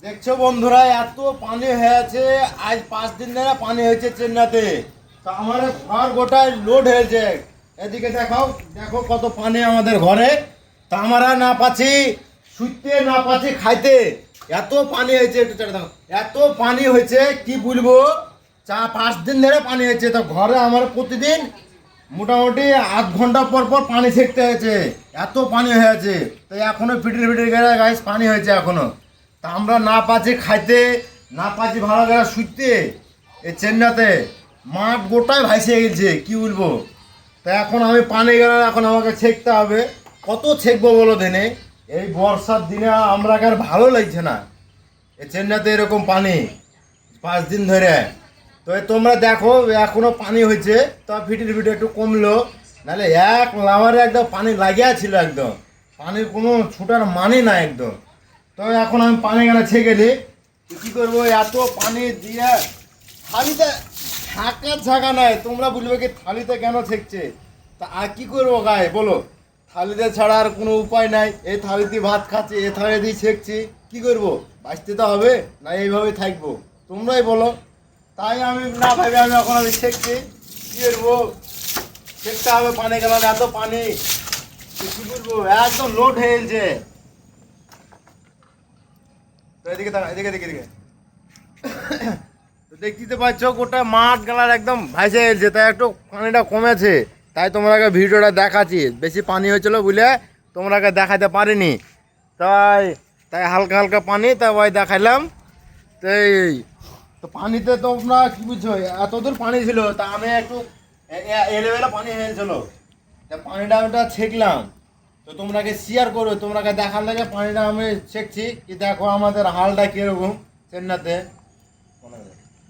দেখছো বন্ধুরা, এত পানি হয়েছে। আজ 5 দিন ধরে পানি হয়েছে চেন্নাইতে। তো আমার ঘর গোটায় লোড হয়েছে। এদিকে দেখাও, দেখো কত পানি আমাদের ঘরে। তা আমরা না পাচ্ছি শুইতে, না পাচ্ছি খাইতে। এত পানি হয়েছে, একটু চেয়ে দেখো, এত পানি হয়েছে কি বলবো। 5 দিন ধরে পানি হয়েছে। তো ঘরে আমার প্রতিদিন মোটামুটি আধ ঘন্টা পর পর পানি ছেঁকতে হয়েছে, এত পানি হয়েছে। তো এখনো ফিটির ফিটির গেলে গাইস পানি হয়েছে এখনো। তা আমরা না পাচ্ছি খাইতে, না পাচ্ছি ভালো করে শুইতে। এই চেন্নাইতে মাঠ গোটায় ভাসে গেছে, কি বলবো। তা এখন আমি পানি গেলে এখন আমাকে ছেঁকতে হবে। কত ছেঁকবো বলো দিনে। এই বর্ষার দিনে আমরা আর ভালো লাগছে না এই চেন্নাইতে এরকম পানি 5 দিন ধরে। তো তোমরা দেখো এখনো পানি হয়েছে, তো ফিটির ফিটে একটু কমলো। নাহলে এক লাভারে একদম পানি লাগিয়া ছিল, একদম পানির কোনো ছুটার মানে না একদম। তো এখন আমি পানি গেলে ছেঁকে দিই। কী করবো, এত পানি দিয়ে থালিতে থাকার জায়গা নাই। তোমরা বলবে কি থালিতে কেন ছেঁকছে, তা আর কী করবো গায়ে বলো। থালিতে ছাড়া আর কোনো উপায় নাই। এই থালিতে ভাত খাচ্ছি, এই থালি দিয়ে ছেঁকছি, কী করবো। বাঁচতে তো হবে না, এইভাবেই থাকবো। তোমরাই বলো। তাই আমি না ভাবে আমি এখন আমি ছেঁকছি, কী করবো। ছেঁকতে হবে পানি গেলাম, এত পানি কী করবো, একদম লোড হয়ে গেছে। তো এদিকে তাকা, এদিকে এদিকে এদিকে তো দেখতে পাচ্ছ গোটা মাঠ গেলার একদম ভাসে গেছে। তাই একটু পানিটা কমেছে, তাই তোমাকে ভিডিওটা দেখাচ্ছি। বেশি পানি হয়েছিল বুঝলে তোমাকে দেখাতে পারিনি। তাই তাই হালকা হালকা পানি, তাই ওই দেখাইলাম। তো এই তো পানিতে তোমরা কি বুঝছো, এত দূর পানি ছিল। তা আমি একটু এলেবেলা পানি হয়েছিল, তা পানিটা ওটা ছেঁকলাম। তো তোমরাকে শেয়ার করো, তোমরাকে দেখার লাগে পানিটা আমি ছেঁকছি। কি দেখো আমাদের হালটা কীরকম চেন্নাইতে।